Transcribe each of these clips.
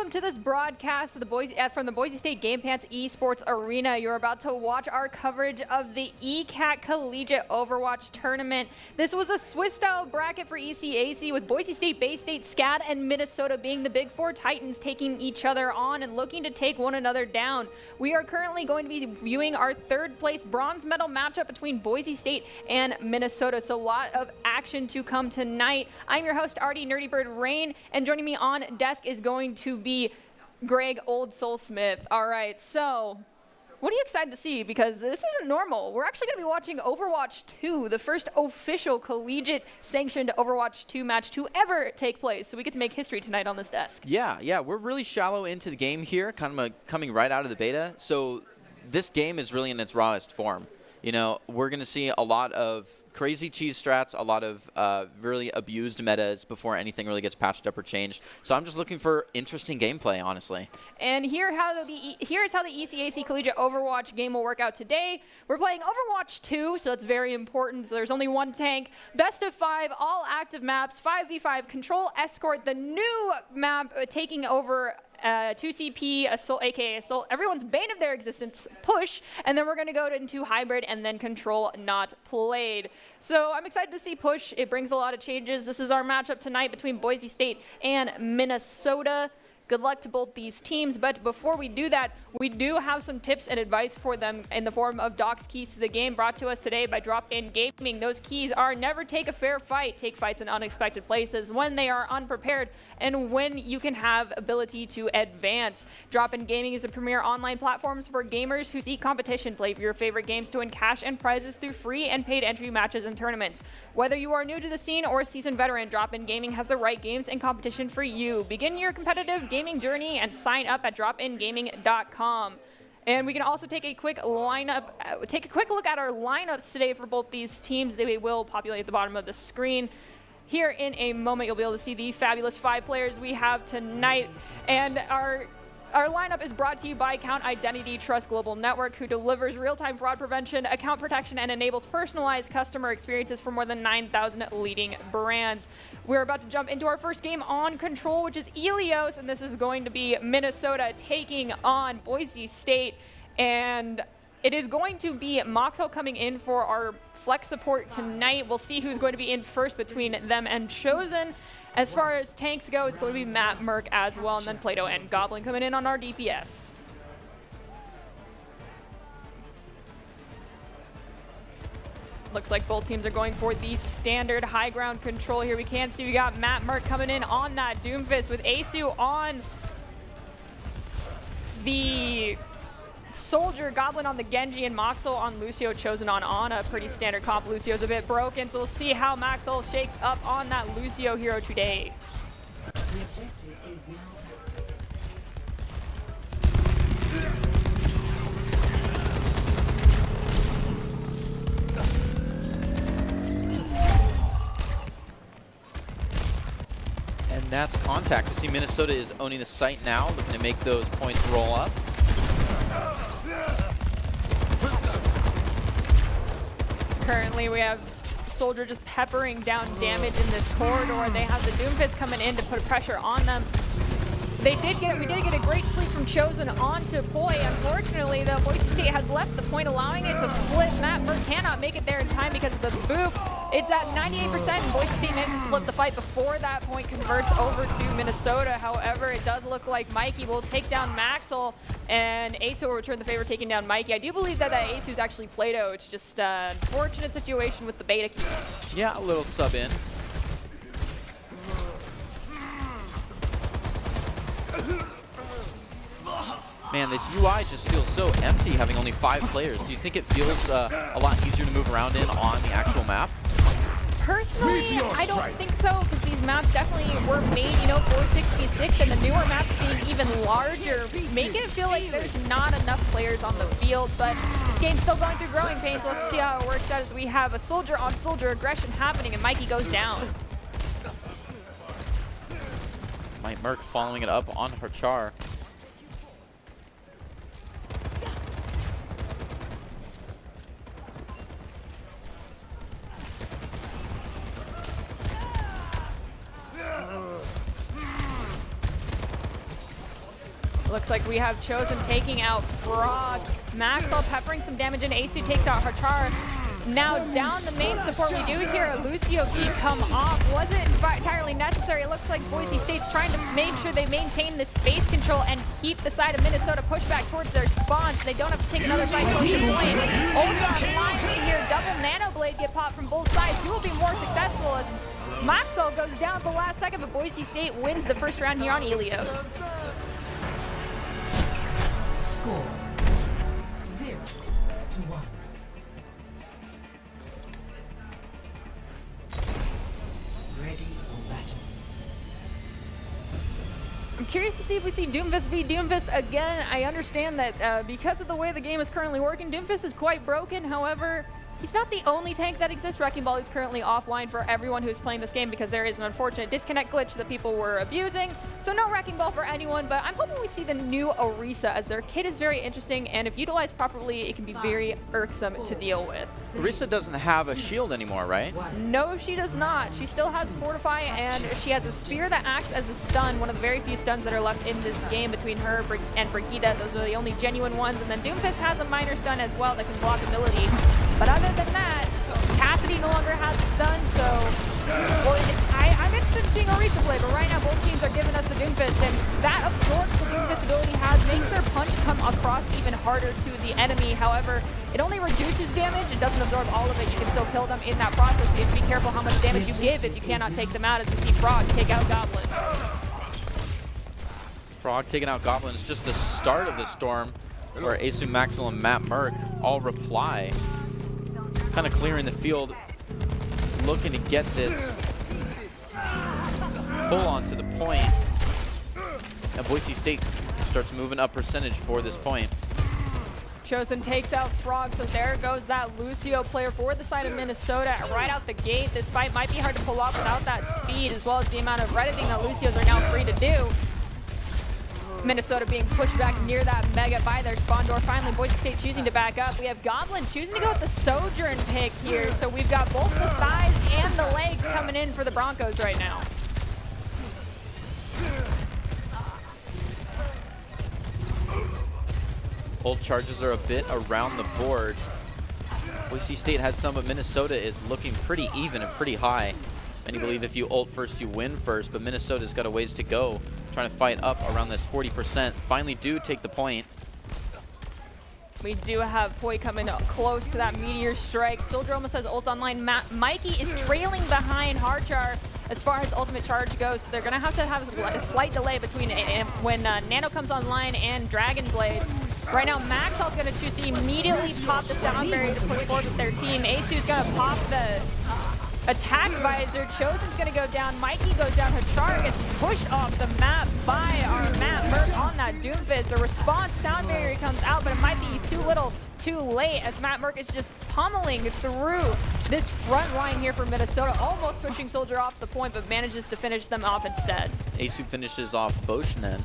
welcome to this broadcast of the from the Boise State Game Pants Esports Arena. You're about to watch our coverage of the ECAC Collegiate Overwatch Tournament. This was a Swiss-style bracket for ECAC with Boise State, Bay State, SCAD, and Minnesota being the Big Four Titans taking each other on and looking to take one another down. We are currently going to be viewing our third-place bronze medal matchup between Boise State and Minnesota, so a lot of action to come tonight. I'm your host, Artie Nerdybird Rain, and joining me on desk is going to be Greg Old Soul Smith. All right, so what are you excited to see? Because this isn't normal. We're actually going to be watching Overwatch 2, the first official collegiate sanctioned Overwatch 2 match to ever take place. So we get to make history tonight on this desk. Yeah, we're really shallow into the game here, kind of coming right out of the beta. So this game is really in its rawest form. You know, we're going to see a lot of crazy cheese strats, a lot of really abused metas before anything really gets patched up or changed. So I'm just looking for interesting gameplay, honestly. And here's how the ECAC Collegiate Overwatch game will work out today. We're playing Overwatch 2, so it's very important. So there's only one tank. Best of 5, all active maps, 5v5, Control Escort, the new map taking over 2CP, Assault, aka Assault, everyone's bane of their existence, Push, and then we're going to go into Hybrid and then Control Not Played. So I'm excited to see Push. It brings a lot of changes. This is our matchup tonight between Boise State and Minnesota. Good luck to both these teams, but before we do that, we do have some tips and advice for them in the form of Doc's keys to the game brought to us today by Drop-In Gaming. Those keys are never take a fair fight, take fights in unexpected places, when they are unprepared, and when you can have ability to advance. Drop-In Gaming is a premier online platform for gamers who seek competition. Play for your favorite games to win cash and prizes through free and paid entry matches and tournaments. Whether you are new to the scene or a seasoned veteran, Drop-In Gaming has the right games and competition for you. Begin your competitive gaming journey and sign up at dropingaming.com. And we can also take a quick look at our lineups today for both these teams. They will populate at the bottom of the screen. Here in a moment, you'll be able to see the fabulous 5 players we have tonight. And our lineup is brought to you by Account Identity Trust Global Network, who delivers real-time fraud prevention, account protection, and enables personalized customer experiences for more than 9,000 leading brands. We're about to jump into our first game on Control, which is Ilios, and this is going to be Minnesota taking on Boise State. And it is going to be Moxel coming in for our flex support tonight. We'll see who's going to be in first between them and Chosen. As far as tanks go, it's going to be Matt Merck as well, and then Plato and Goblin coming in on our DPS. Looks like both teams are going for the standard high ground control here. We can see we got Matt Merck coming in on that Doomfist with Asu on the Soldier, Goblin on the Genji, and Moxel on Lucio, Chosen on Ana. Pretty standard comp. Lucio's a bit broken, so we'll see how Moxel shakes up on that Lucio hero today. The objective is now And that's contact. We see Minnesota is owning the site now, looking to make those points roll up. Currently, we have Soldier just peppering down damage in this corridor. They have the Doomfist coming in to put pressure on them. We did get a great sleep from Chosen onto Poi. Unfortunately, though, Boise State has left the point, allowing it to flip. Matt Merck cannot make it there in time because of the boop. It's at 98%, and Boise State manages to flip the fight before that point converts over to Minnesota. However, it does look like Mikey will take down Maxwell, and Asu will return the favor, taking down Mikey. I do believe that Asu is actually Plato. It's just an unfortunate situation with the beta keys. Yeah, a little sub in. Man, this UI just feels so empty having only 5 players. Do you think it feels a lot easier to move around in on the actual map? Personally, I don't think so, because these maps definitely were made, you know, for 6v6, and the newer maps being even larger make it feel like there's not enough players on the field. But this game's still going through growing pains. We'll see how it works out as we have a soldier-on-soldier aggression happening, and Mikey goes down. Mike Merck following it up on Harchar. Looks like we have Chosen taking out Frog. Maxwell peppering some damage in. Asu takes out Hachar. Now down the main support, we do hear a Lucio key come off. Wasn't entirely necessary. It looks like Boise State's trying to make sure they maintain the space control and keep the side of Minnesota pushed back towards their spawns. So they don't have to take another fight towards the point. Ultra line right here. Double Nano Blade get popped from both sides. Who will be more successful as Maxwell goes down at the last second, but Boise State wins the first round here on Helios. Score 0-1. Ready for battle. I'm curious to see if we see Doomfist v Doomfist again. I understand that because of the way the game is currently working, Doomfist is quite broken. However, he's not the only tank that exists. Wrecking Ball is currently offline for everyone who's playing this game because there is an unfortunate disconnect glitch that people were abusing. So no Wrecking Ball for anyone, but I'm hoping we see the new Orisa as their kit is very interesting, and if utilized properly, it can be very irksome to deal with. Orisa doesn't have a shield anymore, right? No, she does not. She still has Fortify, and she has a spear that acts as a stun, one of the very few stuns that are left in this game between her and Brigitte. Those are the only genuine ones, and then Doomfist has a minor stun as well that can block ability. But other than that, Cassidy no longer has a stun, so well, I'm interested in seeing Orisa play, but right now both teams are giving us the Doomfist, and that absorbs the Doomfist ability has, makes their punch come across even harder to the enemy. However, it only reduces damage, it doesn't absorb all of it. You can still kill them in that process, but you have to be careful how much damage you give if you cannot take them out, as we see Frog take out Goblin. Frog taking out Goblin is just the start of the storm, where Asu, Maxwell, and Matt Merck all reply. Kind of clearing the field, looking to get this pull onto the point. Now Boise State starts moving up percentage for this point. Chosen takes out Frog, so there goes that Lucio player for the side of Minnesota right out the gate. This fight might be hard to pull off without that speed, as well as the amount of redditing that Lucios are now free to do. Minnesota being pushed back near that mega by their spawn door. Finally, Boise State choosing to back up. We have Goblin choosing to go with the Sojourn pick here. So we've got both the thighs and the legs coming in for the Broncos right now. Ult charges are a bit around the board. Boise State has some, but Minnesota is looking pretty even and pretty high. Many believe if you ult first, you win first, but Minnesota's got a ways to go, trying to fight up around this 40%. Finally do take the point. We do have Poi coming close to that Meteor Strike. Soldier almost has ult online. Mikey is trailing behind Harchar as far as ultimate charge goes, so they're going to have a slight delay between when Nano comes online and Dragon Blade. Right now, Maxwell's going to choose to immediately pop the sound barrier to push forward with their team. Asu's going to pop the attack visor. Chosen's going to go down. Mikey goes down. Hachar gets pushed off the map by our Matt Merck on that Doomfist. A response sound barrier comes out, but it might be too little, too late, as Matt Merck is just pummeling through this front line here for Minnesota, almost pushing Soldier off the point, but manages to finish them off instead. Asu finishes off Boshnen.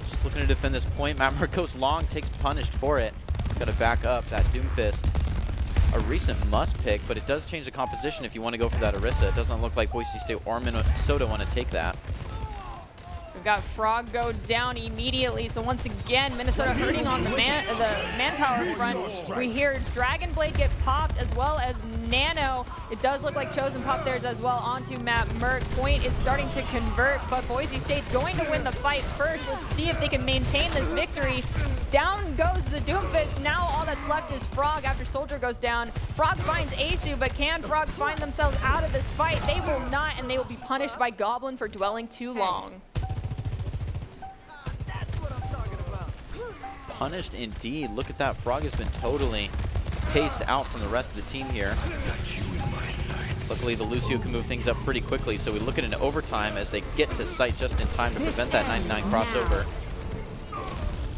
Just looking to defend this point. Matt Merck goes long, takes punished for it. He's got to back up that Doomfist. A recent must pick, but it does change the composition if you want to go for that Orisa. It doesn't look like Boise State or Minnesota want to take that. We've got Frog go down immediately, so once again, Minnesota hurting on the manpower front. We hear Dragon Blade get popped as well as Nano. It does look like Chosen popped theirs as well onto Matt Merck. Point is starting to convert, but Boise State's going to win the fight first. Let's see if they can maintain this victory. Down goes the Doomfist. Now all that's left is Frog after Soldier goes down. Frog finds Asu, but can Frog find themselves out of this fight? They will not, and they will be punished by Goblin for dwelling too long. Punished indeed. Look at that. Frog has been totally paced out from the rest of the team here. Luckily, the Lucio can move things up pretty quickly, so we look at an overtime as they get to site just in time to prevent that 99 crossover.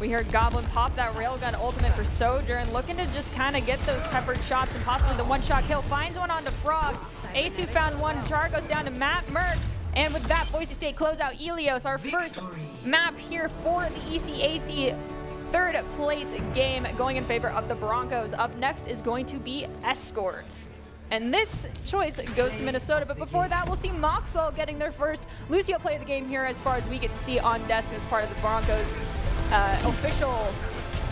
We heard Goblin pop that railgun ultimate for Sojourn, looking to just kind of get those peppered shots and possibly the one-shot kill. Finds one onto Frog. Asu found one. Char goes down to Matt Merck. And with that, Boise State close out Helios, our first map here for the ECAC third place game going in favor of the Broncos. Up next is going to be Escort. And this choice goes to Minnesota, but before that, we'll see Moxall getting their first Lucio play of the game here as far as we get to see on desk as part of the Broncos' official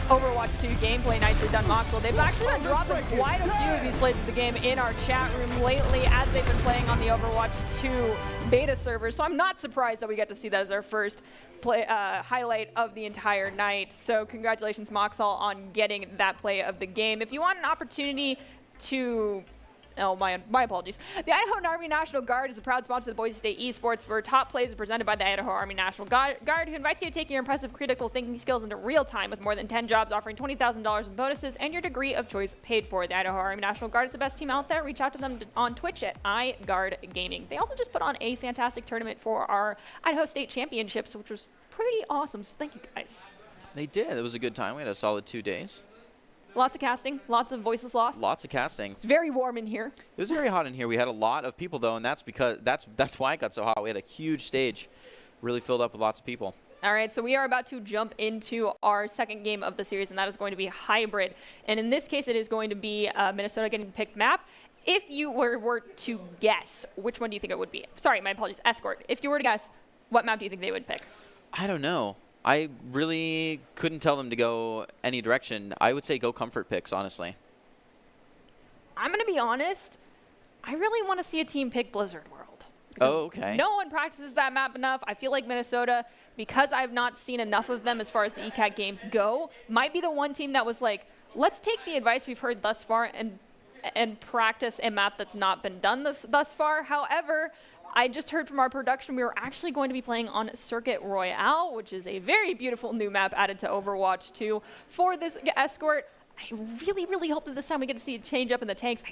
Overwatch 2 gameplay. Nicely done, Moxall. They've actually been dropping quite a few of these plays of the game in our chat room lately as they've been playing on the Overwatch 2 beta server, so I'm not surprised that we get to see that as our first play, highlight of the entire night. So congratulations, Moxall, on getting that play of the game. If you want an opportunity to... Oh, my apologies. The Idaho Army National Guard is a proud sponsor of the Boise State Esports, where top plays are presented by the Idaho Army National Guard, who invites you to take your impressive critical thinking skills into real time with more than 10 jobs offering $20,000 in bonuses and your degree of choice paid for. The Idaho Army National Guard is the best team out there. Reach out to them on Twitch at iGuard Gaming. They also just put on a fantastic tournament for our Idaho State Championships, which was pretty awesome, so thank you guys. They did. It was a good time. We had a solid 2 days. Lots of casting, lots of voices lost. Lots of casting. It's very warm in here. It was very hot in here. We had a lot of people, though, and that's because that's why it got so hot. We had a huge stage, really filled up with lots of people. All right, so we are about to jump into our second game of the series, and that is going to be hybrid. And in this case, it is going to be Minnesota getting picked map. If you were to guess, which one do you think it would be? Sorry, my apologies, Escort. If you were to guess, what map do you think they would pick? I don't know. I really couldn't tell them to go any direction. I would say go comfort picks, honestly. I'm going to be honest. I really want to see a team pick Blizzard World. Oh, okay. No one practices that map enough. I feel like Minnesota, because I've not seen enough of them as far as the ECAC games go, might be the one team that was like, let's take the advice we've heard thus far and practice a map that's not been done thus far. However, I just heard from our production we were actually going to be playing on Circuit Royale, which is a very beautiful new map added to Overwatch 2 for this Escort. I really, really hope that this time we get to see a change up in the tanks.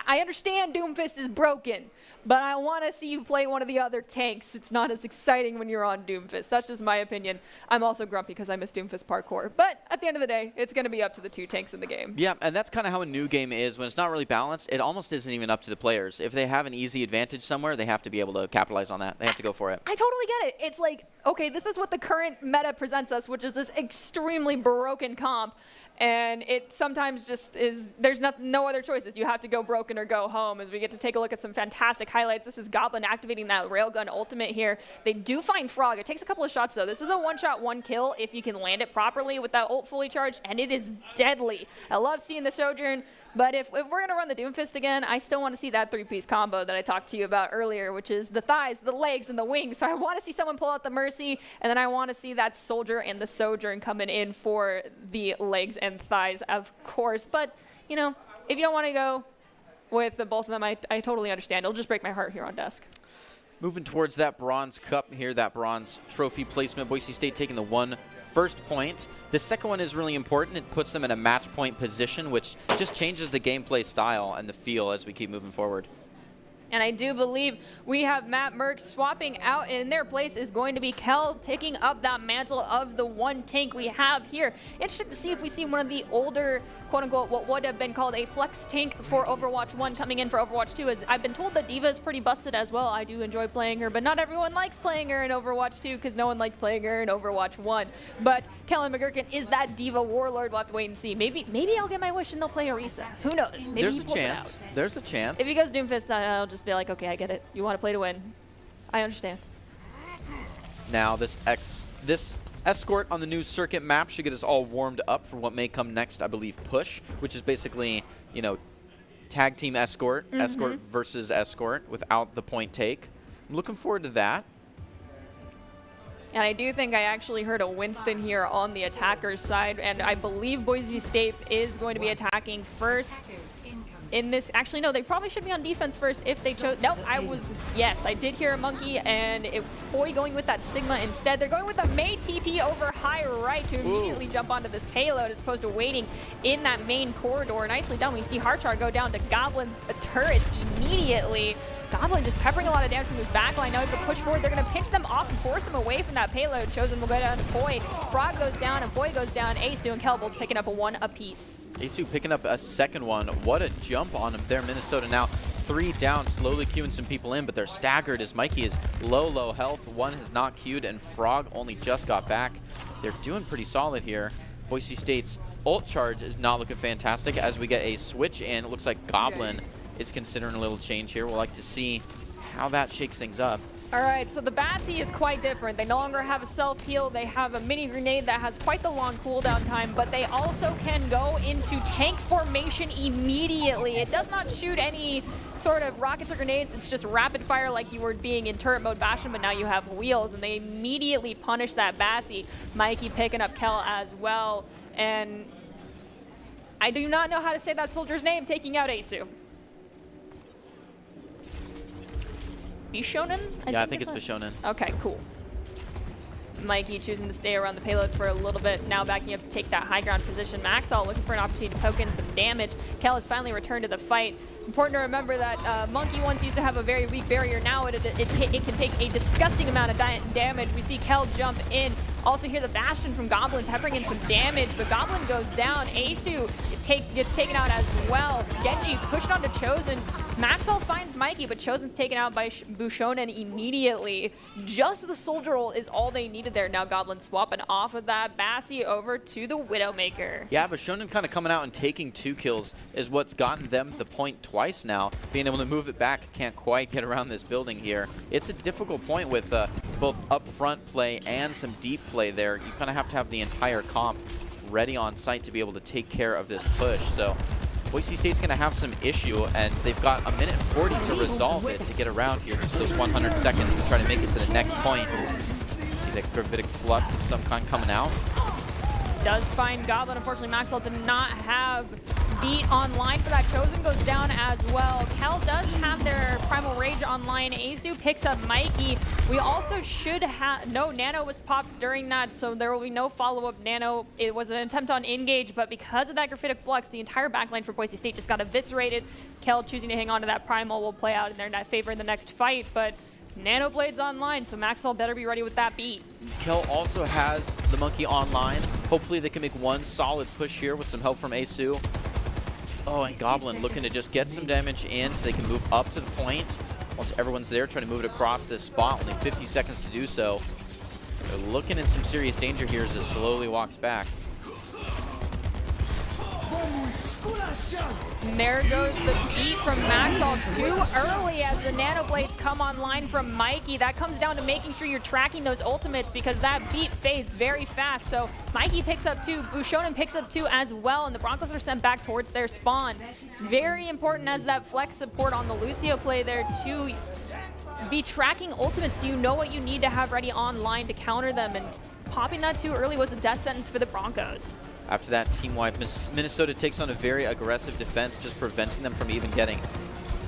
I understand Doomfist is broken, but I want to see you play one of the other tanks. It's not as exciting when you're on Doomfist. That's just my opinion. I'm also grumpy because I miss Doomfist parkour. But at the end of the day, it's going to be up to the 2 tanks in the game. Yeah, and that's kind of how a new game is. When it's not really balanced, it almost isn't even up to the players. If they have an easy advantage somewhere, they have to be able to capitalize on that. They have to go for it. I totally get it. It's like, okay, this is what the current meta presents us, which is this extremely broken comp. And it sometimes just is, there's no other choices. You have to go broken or go home, as we get to take a look at some fantastic highlights. This is Goblin activating that railgun ultimate here. They do find Frog. It takes a couple of shots, though. This is a one-shot, one-kill if you can land it properly with that ult fully charged, and it is deadly. I love seeing the Sojourn, but if we're going to run the Doomfist again, I still want to see that 3-piece combo that I talked to you about earlier, which is the thighs, the legs, and the wings. So I want to see someone pull out the Mercy, and then I want to see that Soldier and the Sojourn coming in for the legs and thighs, of course. But, you know, if you don't want to go with both of them, I totally understand. It'll just break my heart here on desk. Moving towards that bronze cup here, that bronze trophy placement. Boise State taking the first point. The second one is really important. It puts them in a match point position, which just changes the gameplay style and the feel as we keep moving forward. And I do believe we have Matt Merck swapping out, and in their place is going to be Kel picking up that mantle of the one tank we have here. Interested to see if we see one of the older, quote-unquote, what would have been called a flex tank for Overwatch 1 coming in for Overwatch 2. As I've been told that D.Va is pretty busted as well. I do enjoy playing her, but not everyone likes playing her in Overwatch 2 because no one liked playing her in Overwatch 1. But Kellen McGurkin is that D.Va warlord. We'll have to wait and see. Maybe I'll get my wish and they'll play Orisa. Who knows? Maybe There's a chance. There's a chance. If he goes Doomfist, I'll just be like, okay, I get it. You want to play to win. I understand. Now this Escort on the new circuit map should get us all warmed up for what may come next, I believe, Push, which is basically, you know, tag team Escort, Escort versus Escort without the point take. I'm looking forward to that. And I do think I actually heard a Winston here on the attacker's side, and I believe Boise State is going to be attacking first in this. Actually, no, they probably should be on defense first if they chose. Nope, yes, I did hear a monkey, and it's Poi going with that Sigma instead. They're going with a Mei TP over high right to immediately jump onto this payload as opposed to waiting in that main corridor. Nicely done. We see Harchar go down to Goblin's turrets immediately. Goblin just peppering a lot of damage from his backline. Now he has to push forward. They're going to pinch them off and force them away from that payload. Chosen will go down to Poi. Frog goes down and Poi goes down. Asu and Kelbold picking up a 1 apiece. Asu picking up a second one. What a jump on him there. Minnesota now 3 down, slowly queuing some people in, but they're staggered as Mikey is low health. One has not queued, and Frog only just got back. They're doing pretty solid here. Boise State's ult charge is not looking fantastic as we get a switch in. It looks like Goblin is considering a little change here. We'll like to see how that shakes things up. All right, so the Bassi is quite different. They no longer have a self-heal. They have a mini grenade that has quite the long cooldown time, but they also can go into tank formation immediately. It does not shoot any sort of rockets or grenades. It's just rapid fire like you were being in turret mode Bastion, but now you have wheels, and they immediately punish that Bassi. Mikey picking up Kel as well, and I do not know how to say that soldier's name, taking out Asu. Bishonen? Yeah, I think it's Bishonen. Okay, cool. Mikey choosing to stay around the payload for a little bit, now backing up to take that high ground position. Maxall looking for an opportunity to poke in some damage. Kel has finally returned to the fight. Important to remember that Monkey once used to have a very weak barrier. Now it can take a disgusting amount of damage. We see Kel jump in. Also hear the Bastion from Goblin peppering in some damage, but Goblin goes down. Asu gets taken out as well. Genji pushed onto Chosen. Maxall finds Mikey, but Chosen's taken out by Bushonen immediately. Just the soldier roll is all they needed there. Now Goblin swapping off of that Bassi over to the Widowmaker. Yeah, but Shonen kind of coming out and taking 2 kills is what's gotten them the point twice now. Being able to move it back, can't quite get around this building here. It's a difficult point with both upfront play and some deep play there. You kind of have to have the entire comp ready on site to be able to take care of this push. So Boise State's going to have some issue, and they've got a minute 40 to resolve it to get around here. Just those 100 seconds to try to make it to the next point. See that gravitic flux of some kind coming out. Does find Goblin. Unfortunately, Maxwell did not have beat online for that. Chosen goes down as well. Kel does have their Primal Rage online. Asu picks up Mikey. We also should have... No, Nano was popped during that, so there will be no follow-up Nano. It was an attempt on engage, but because of that graphitic flux, the entire backline for Boise State just got eviscerated. Kel choosing to hang on to that Primal will play out in their favor in the next fight, but Nano Blade's online, so Maxwell better be ready with that beat. Kel also has the Monkey online. Hopefully they can make one solid push here with some help from Asu. Oh, and Goblin looking to just get some damage in so they can move up to the point. Once everyone's there, trying to move it across this spot. Only 50 seconds to do so. They're looking in some serious danger here as it slowly walks back. And there goes the beat from Maxwell too early as the Nano Blades come online from Mikey. That comes down to making sure you're tracking those ultimates because that beat fades very fast. So Mikey picks up 2, Bushonen picks up 2 as well, and the Broncos are sent back towards their spawn. It's very important as that flex support on the Lucio play there to be tracking ultimates so you know what you need to have ready online to counter them, and popping that too early was a death sentence for the Broncos. After that team wipe, Minnesota takes on a very aggressive defense, just preventing them from even getting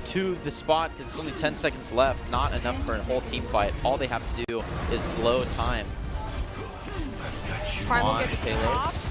to the spot because it's only 10 seconds left. Not enough for a whole team fight. All they have to do is slow time. Primal gets popped.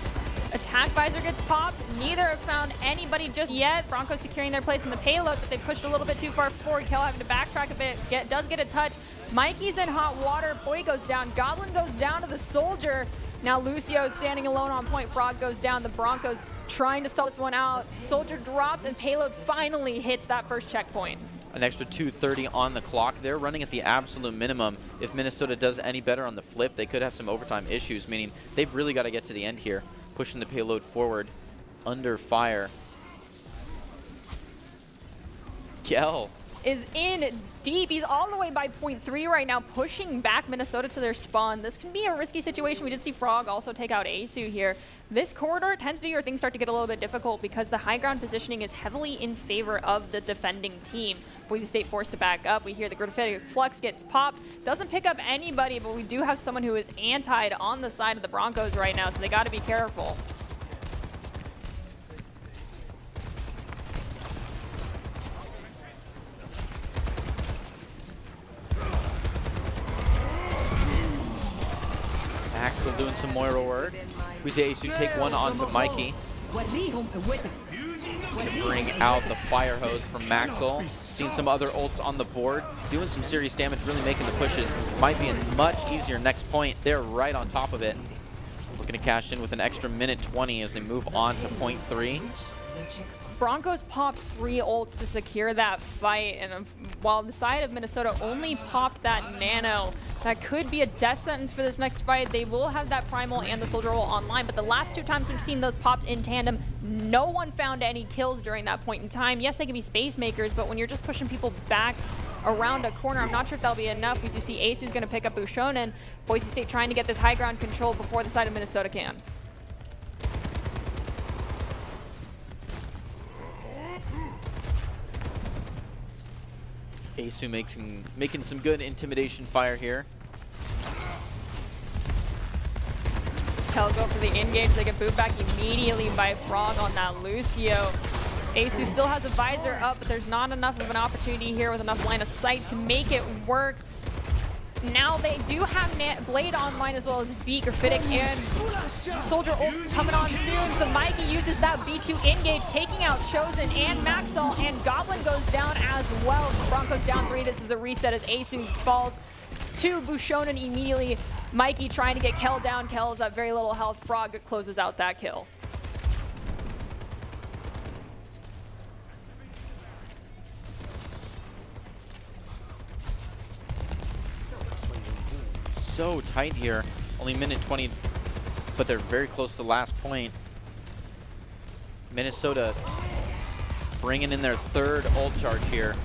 Attack visor gets popped. Neither have found anybody just yet. Broncos securing their place in the payload, but they pushed a little bit too far forward. Kel having to backtrack a bit. Does get a touch. Mikey's in hot water. Boy goes down. Goblin goes down to the soldier. Now Lucio standing alone on point. Frog goes down. The Broncos trying to stall this one out. Soldier drops and payload finally hits that first checkpoint. An extra 2:30 on the clock. They're running at the absolute minimum. If Minnesota does any better on the flip, they could have some overtime issues, meaning they've really got to get to the end here. Pushing the payload forward under fire. Kel is in deep. He's all the way by point 3 right now, pushing back Minnesota to their spawn. This can be a risky situation. We did see Frog also take out Asu here. This corridor tends to be where things start to get a little bit difficult because the high ground positioning is heavily in favor of the defending team. Boise State forced to back up. We hear the gravitic flux gets popped. Doesn't pick up anybody, but we do have someone who is antied on the side of the Broncos right now, so they got to be careful. Axel doing some Moira work. We see Asu take one onto Mikey. To bring out the fire hose from Maxwell. Seeing some other ults on the board. Doing some serious damage, really making the pushes. Might be a much easier next point. They're right on top of it. Looking to cash in with an extra minute 20 as they move on to point 3. Broncos popped 3 ults to secure that fight, and while the side of Minnesota only popped that nano, that could be a death sentence for this next fight. They will have that primal and the soldier roll online, but the last 2 times we've seen those popped in tandem, no one found any kills during that point in time. Yes, they can be space makers, but when you're just pushing people back around a corner, I'm not sure if that'll be enough. We do see Ace who's going to pick up Bushonen. Boise State trying to get this high ground control before the side of Minnesota can. Asu making some good intimidation fire here. Kel go for the engage. They get booed back immediately by Frog on that Lucio. Asu still has a visor up, but there's not enough of an opportunity here with enough line of sight to make it work. Now they do have Blade online as well as Beak or Fiddick and Soldier ult coming on soon. So Mikey uses that B2 engage, taking out Chosen and Maxall, and Goblin goes down as well. Broncos down 3. This is a reset as Asu falls to Bushonen immediately. Mikey trying to get Kel down. Kel is at very little health. Frog closes out that kill. So tight here, only minute 20, but they're very close to the last point. Minnesota bringing in their 3rd ult charge here.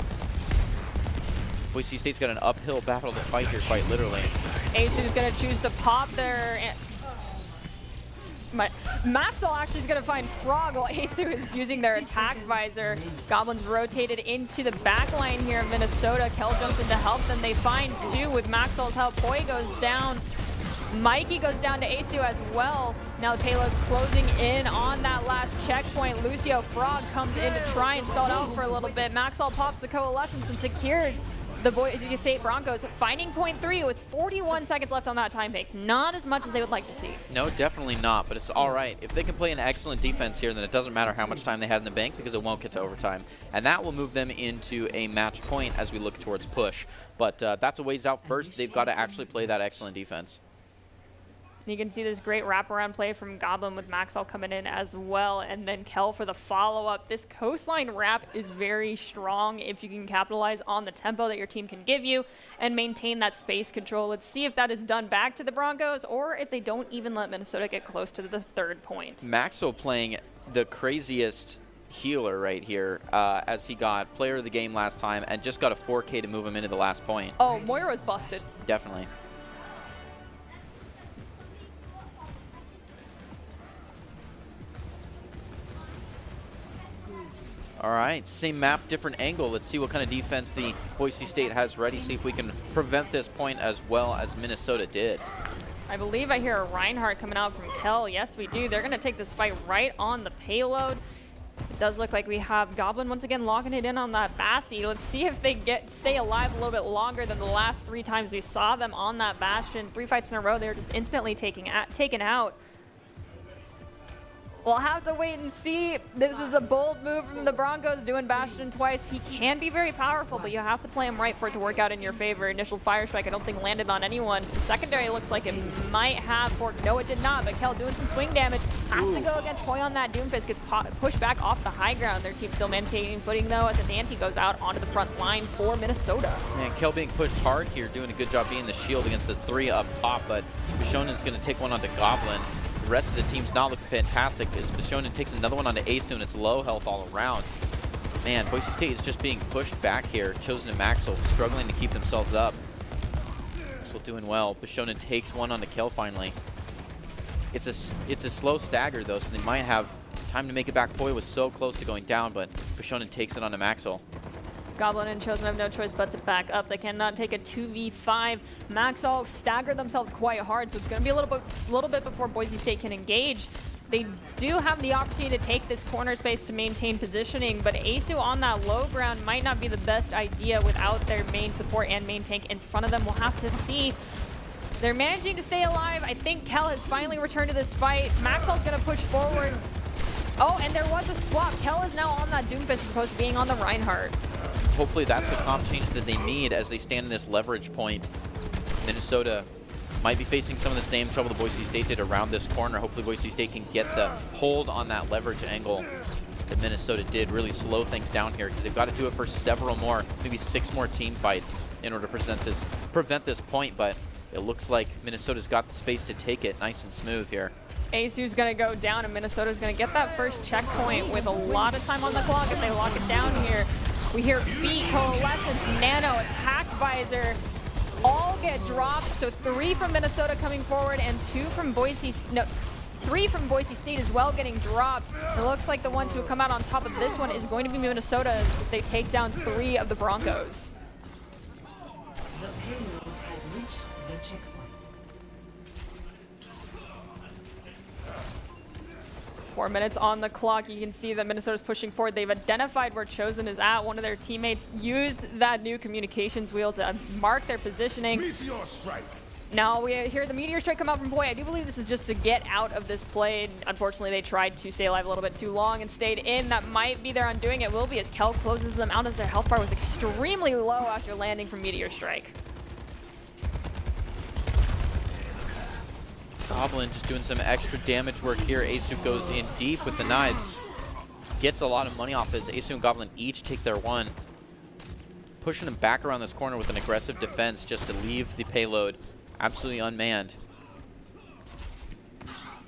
Boise State's got an uphill battle to fight here, quite literally. Asu's going to choose to pop there. Maxall actually is going to find Frog while Asu is using their attack visor. Goblins rotated into the back line here of Minnesota. Kel jumps in to help them. They find 2 with Maxall's help. Poi goes down. Mikey goes down to Asu as well. Now the payload closing in on that last checkpoint. Lucio Frog comes in to try and stall it out for a little bit. Maxall pops the coalescence and secures the Boise State Broncos, finding point 3 with 41 seconds left on that time bank. Not as much as they would like to see. No, definitely not, but it's all right. If they can play an excellent defense here, then it doesn't matter how much time they had in the bank because it won't get to overtime. And that will move them into a match point as we look towards push. But that's a ways out first. They've got to actually play that excellent defense. You can see this great wraparound play from Goblin with Maxall coming in as well, and then Kel for the follow-up. This coastline wrap is very strong if you can capitalize on the tempo that your team can give you and maintain that space control. Let's see if that is done back to the Broncos or if they don't even let Minnesota get close to the 3rd point. Maxall playing the craziest healer right here as he got player of the game last time and just got a 4K to move him into the last point. Oh, Moira's busted. Definitely. All right, same map, different angle. Let's see what kind of defense the Boise State has ready. See if we can prevent this point as well as Minnesota did. I believe I hear a Reinhardt coming out from Kel. Yes, we do. They're going to take this fight right on the payload. It does look like we have Goblin once again locking it in on that Bassi. Let's see if they stay alive a little bit longer than the last 3 times we saw them on that Bastion. 3 fights in a row, they were just instantly taken out. We'll have to wait and see. This is a bold move from the Broncos, doing Bastion twice. He can be very powerful, but you have to play him right for it to work out in your favor. Initial fire strike, I don't think landed on anyone. The secondary looks like it might have forked. No, it did not, but Kel doing some swing damage. Has to go against Poi on that Doomfist. Gets pushed back off the high ground. Their team still maintaining footing, though, as Ananti goes out onto the front line for Minnesota. Man, Kel being pushed hard here, doing a good job being the shield against the 3 up top, but Bishonen's going to take one onto Goblin. The rest of the team's not looking fantastic as Bishonen takes another one onto Asu, and it's low health all around. Man, Boise State is just being pushed back here. Chosen and Maxall struggling to keep themselves up. Maxall doing well. Bishonen takes one onto Kel finally. It's a slow stagger though, so they might have time to make it back. Poi was so close to going down, but Bishonen takes it onto Maxall. Goblin and Chosen have no choice but to back up. They cannot take a 2v5. Maxall staggered themselves quite hard, so it's going to be a little bit before Boise State can engage. They do have the opportunity to take this corner space to maintain positioning, but Asu on that low ground might not be the best idea without their main support and main tank in front of them. We'll have to see. They're managing to stay alive. I think Kel has finally returned to this fight. Maxall's going to push forward. Oh, and there was a swap. Kel is now on that Doomfist as opposed to being on the Reinhardt. Hopefully that's the comp change that they need as they stand in this leverage point. Minnesota might be facing some of the same trouble the Boise State did around this corner. Hopefully Boise State can get the hold on that leverage angle that Minnesota did really slow things down here, because they've got to do it for several more, maybe 6 more team fights in order to prevent this point, but it looks like Minnesota's got the space to take it nice and smooth here. Asu's going to go down, and Minnesota's going to get that first checkpoint with a lot of time on the clock if they lock it down here. We hear Feet, Coalescence, Nano, Attack Visor, all get dropped. So 3 from Minnesota coming forward and 3 from Boise State as well getting dropped. It looks like the ones who come out on top of this one is going to be Minnesota as they take down 3 of the Broncos. The payload has reached the checkpoint. 4 minutes on the clock. You can see that Minnesota's pushing forward. They've identified where Chosen is at. One of their teammates used that new communications wheel to mark their positioning. Meteor strike. Now we hear the Meteor Strike come out from Boy. I do believe this is just to get out of this play. Unfortunately, they tried to stay alive a little bit too long and stayed in. That might be their undoing. It will be as Kel closes them out as their health bar was extremely low after landing from Meteor Strike. Goblin just doing some extra damage work here. Asu goes in deep with the knives. Gets a lot of money off as Asu and Goblin each take their one. Pushing him back around this corner with an aggressive defense just to leave the payload absolutely unmanned.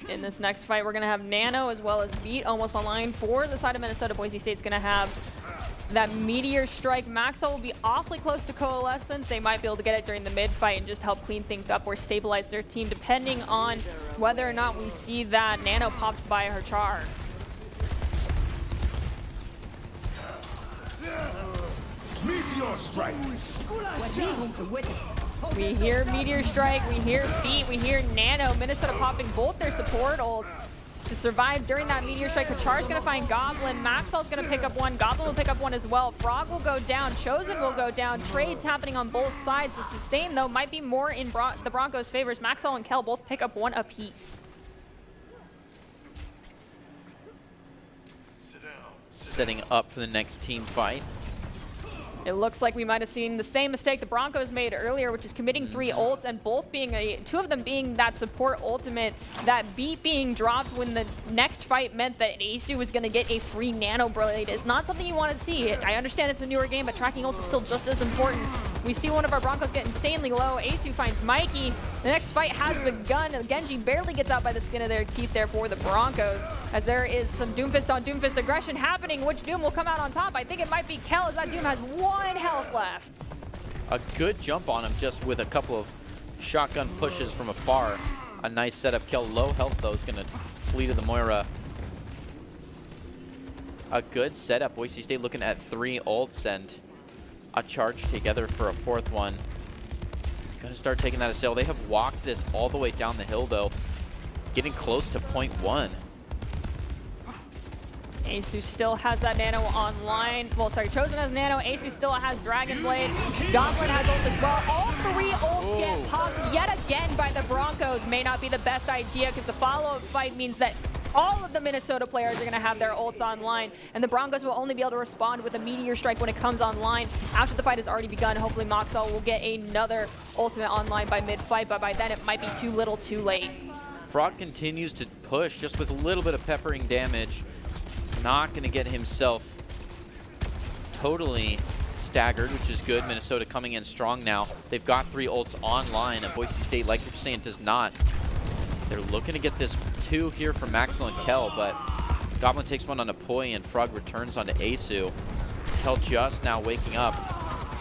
In this next fight, we're going to have Nano as well as Beat almost online for the side of Minnesota. Boise State's going to have that Meteor Strike. Maxwell will be awfully close to Coalescence. They might be able to get it during the mid-fight and just help clean things up or stabilize their team, depending on whether or not we see that Nano popped by her char. Meteor strike. We hear Meteor Strike, we hear Beat, we hear Nano. Minnesota popping both their support ults to survive during that Meteor Strike. Kachar's going to find Goblin. Maxwell's going to pick up one. Goblin will pick up one as well. Frog will go down. Chosen will go down. Trades happening on both sides. The sustain, though, might be more in the Broncos' favors. Maxwell and Kel both pick up one apiece. Setting up for the next team fight. It looks like we might have seen the same mistake the Broncos made earlier, which is committing 3 ults and both being 2 of them being that support ultimate. That Beat being dropped when the next fight meant that Asu was going to get a free Nano Blade is not something you want to see. I understand it's a newer game, but tracking ults is still just as important. We see one of our Broncos get insanely low. Asu finds Mikey. The next fight has begun. Genji barely gets out by the skin of their teeth there for the Broncos, as there is some Doomfist on Doomfist aggression happening. Which Doom will come out on top? I think it might be Kel, as that Doom has 1 health left. A good jump on him just with a couple of shotgun pushes from afar. A nice setup kill. Low health, though, is going to flee to the Moira. A good setup. Boise State looking at 3 ults and a charge together for a 4th one. Gonna start taking that assail. They have walked this all the way down the hill, though, getting close to point 1. Asu still has that Nano online. Well, sorry, Chosen has Nano. Asu still has Dragon Blade. Goblin has ult as well. All 3 ults get popped yet again by the Broncos. May not be the best idea, because the follow-up fight means that all of the Minnesota players are going to have their ults online, and the Broncos will only be able to respond with a Meteor Strike when it comes online after the fight has already begun. Hopefully Maxwell will get another ultimate online by mid-fight, but by then it might be too little too late. Frog continues to push just with a little bit of peppering damage. Not going to get himself totally staggered, which is good. Minnesota coming in strong now. They've got 3 ults online, and Boise State, like you're saying, does not. They're looking to get this 2 here from Maxwell and Kel, but Goblin takes one on Apoy, and Frog returns onto Asu. Kel just now waking up,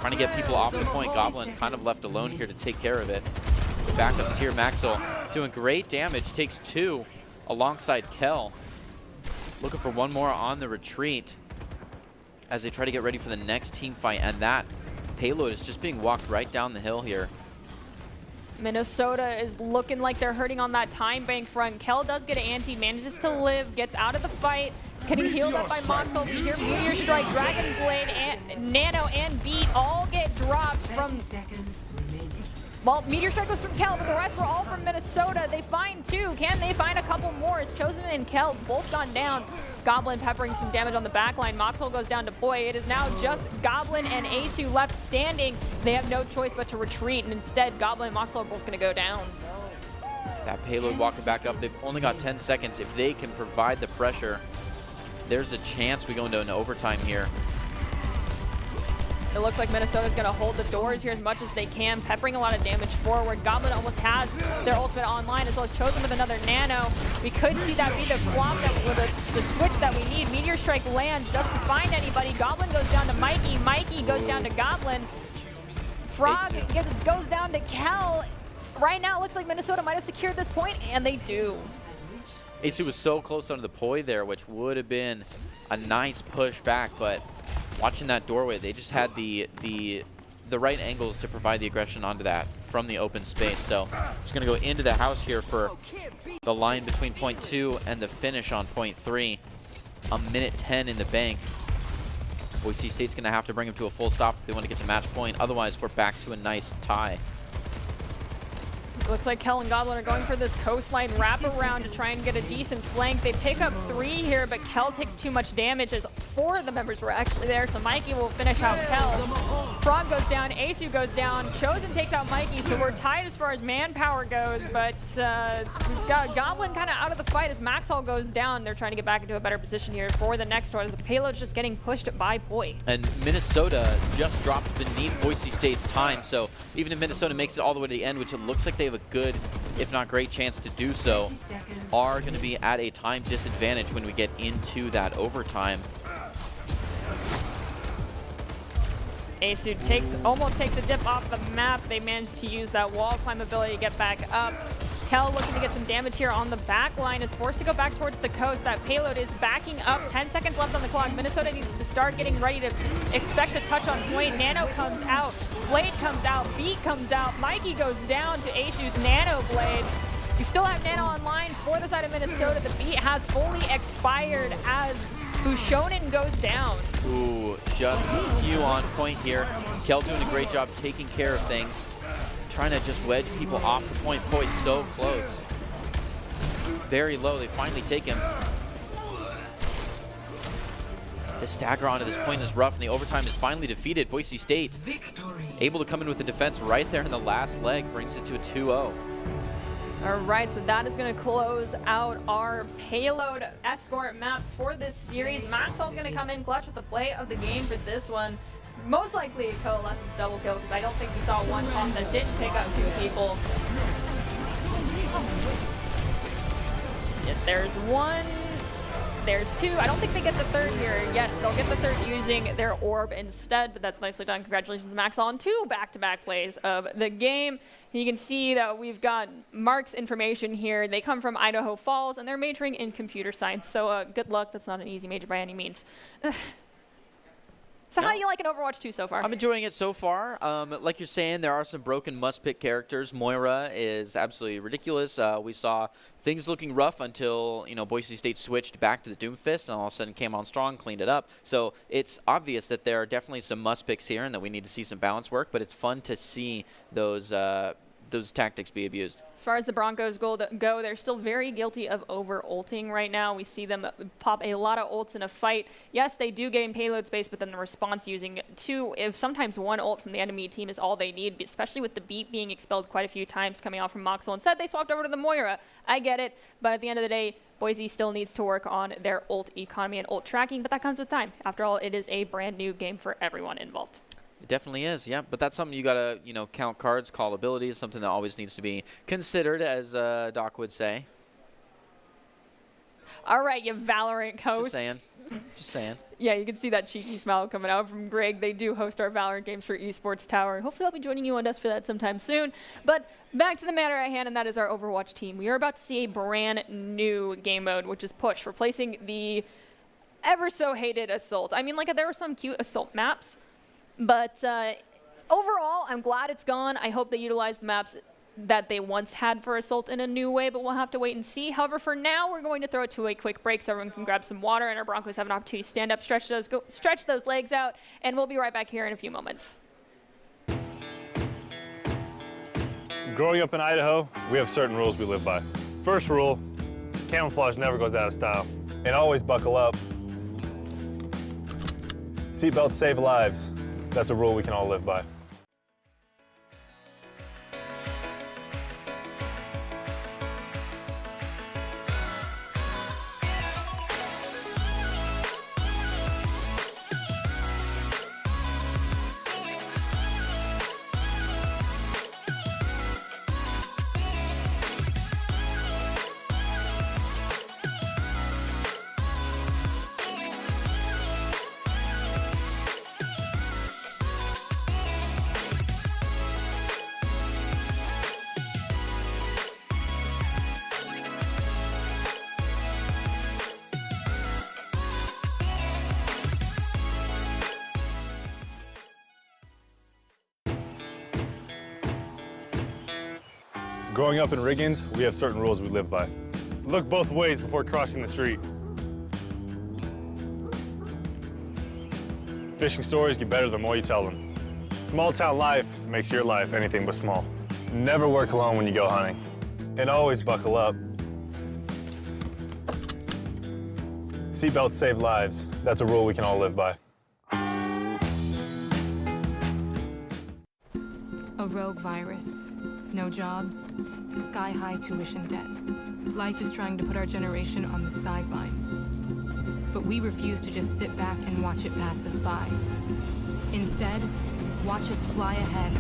trying to get people off the point. Goblin's kind of left alone here to take care of it. Backups here. Maxwell doing great damage, takes 2 alongside Kel. Looking for 1 more on the retreat as they try to get ready for the next team fight, and that payload is just being walked right down the hill here. Minnesota is looking like they're hurting on that time bank front. Kel does get an anti, manages to live, gets out of the fight. It's getting healed up by Maxwell. We hear Meteor Strike, Dragon Blade, and Nano, and Beat all get dropped from... 30 seconds remaining. Well, Meteor Strike was from Kel, but the rest were all from Minnesota. They find 2. Can they find a couple more? It's Chosen and Kel both gone down. Goblin peppering some damage on the back line. Maxwell goes down to Boy. It is now just Goblin and Asu left standing. They have no choice but to retreat, and instead Goblin and Maxwell are both going to go down. That payload walking back up. They've only got 10 seconds. If they can provide the pressure, there's a chance we go into an overtime here. It looks like Minnesota's going to hold the doors here as much as they can, peppering a lot of damage forward. Goblin almost has their ultimate online, as well as Chosen with another nano. We could see that be the flop with the switch that we need. Meteor Strike lands, doesn't find anybody. Goblin goes down to Mikey. Mikey goes down to Goblin. Frog goes down to Kel. Right now, it looks like Minnesota might have secured this point, and they do. AC was so close under the poi there, which would have been a nice push back, but watching that doorway, they just had the right angles to provide the aggression onto that from the open space. So it's going to go into the house here for the line between point 2 and the finish on point 3. A minute 10 in the bank. Boise State's going to have to bring them to a full stop if they want to get to match point. Otherwise, we're back to a nice tie. Looks like Kel and Goblin are going for this coastline wraparound to try and get a decent flank. They pick up 3 here, but Kel takes too much damage as 4 of the members were actually there, so Mikey will finish out Kel. Frog goes down, Asu goes down, Chosen takes out Mikey, so we're tied as far as manpower goes, but we've got Goblin kind of out of the fight as Maxall goes down. They're trying to get back into a better position here for the next one as the payload's just getting pushed by Poi. And Minnesota just dropped beneath Boise State's time, so even if Minnesota makes it all the way to the end, which it looks like they have a good, if not great, chance to do so, are going to be at a time disadvantage when we get into that overtime. Asu almost takes a dip off the map. They managed to use that wall climb ability to get back up. Kel looking to get some damage here on the back line, is forced to go back towards the coast. That payload is backing up. 10 seconds left on the clock. Minnesota needs to start getting ready to expect a touch on point. Nano comes out. Blade comes out. Beat comes out. Mikey goes down to Asu's Nano Blade. We still have Nano online for the side of Minnesota. The beat has fully expired as Bushonen goes down. Ooh, just a few on point here. Kel doing a great job taking care of things. Trying to just wedge people off the point. Boy, so close. Very low. They finally take him. The stagger onto this point is rough, and the overtime is finally defeated. Boise State able to come in with the defense right there in the last leg, brings it to a 2-0. All right, so that is going to close out our payload escort map for this series. Maxall's going to come in clutch with the play of the game for this one. Most likely a Coalescence double kill, because I don't think we saw one off the ditch pick up 2 people. If there's 1, there's 2. I don't think they get the 3rd here. Yes, they'll get the 3rd using their orb instead, but that's nicely done. Congratulations, Maxall, on 2 back-to-back plays of the game. You can see that we've got Mark's information here. They come from Idaho Falls, and they're majoring in computer science, so good luck. That's not an easy major by any means. So how do you like an Overwatch 2 so far? I'm enjoying it so far. Like you're saying, there are some broken must-pick characters. Moira is absolutely ridiculous. We saw things looking rough until, you know, Boise State switched back to the Doomfist and all of a sudden came on strong, cleaned it up. So it's obvious that there are definitely some must-picks here and that we need to see some balance work, but it's fun to see those tactics be abused. As far as the Broncos go, they're still very guilty of over-ulting right now. We see them pop a lot of ults in a fight. Yes, they do gain payload space, but then the response using 2, if sometimes 1 ult from the enemy team is all they need, especially with the Beat being expelled quite a few times coming off from Moxel. Instead, they swapped over to the Moira. I get it, but at the end of the day, Boise still needs to work on their ult economy and ult tracking, but that comes with time. After all, it is a brand new game for everyone involved. It definitely is, yeah. But that's something you got to, you know, count cards, call abilities, something that always needs to be considered, as Doc would say. All right, you Valorant host. Just saying. Just saying. Yeah, you can see that cheeky smile coming out from Greg. They do host our Valorant games for Esports Tower. Hopefully I'll be joining you on Dust for that sometime soon. But back to the matter at hand, and that is our Overwatch team. We are about to see a brand new game mode, which is Push, replacing the ever so hated Assault. I mean, like, there were some cute Assault maps, but overall, I'm glad it's gone. I hope they utilize the maps that they once had for Assault in a new way, but we'll have to wait and see. However, for now, we're going to throw it to a quick break so everyone can grab some water and our Broncos have an opportunity to stand up, stretch those legs out, and we'll be right back here in a few moments. Growing up in Idaho, we have certain rules we live by. First rule, camouflage never goes out of style. And always buckle up. Seatbelts save lives. That's a rule we can all live by. Growing up in Riggins, we have certain rules we live by. Look both ways before crossing the street. Fishing stories get better the more you tell them. Small town life makes your life anything but small. Never work alone when you go hunting. And always buckle up. Seatbelts save lives. That's a rule we can all live by. A rogue virus. No jobs. Sky-high tuition debt. Life is trying to put our generation on the sidelines. But we refuse to just sit back and watch it pass us by. Instead, watch us fly ahead.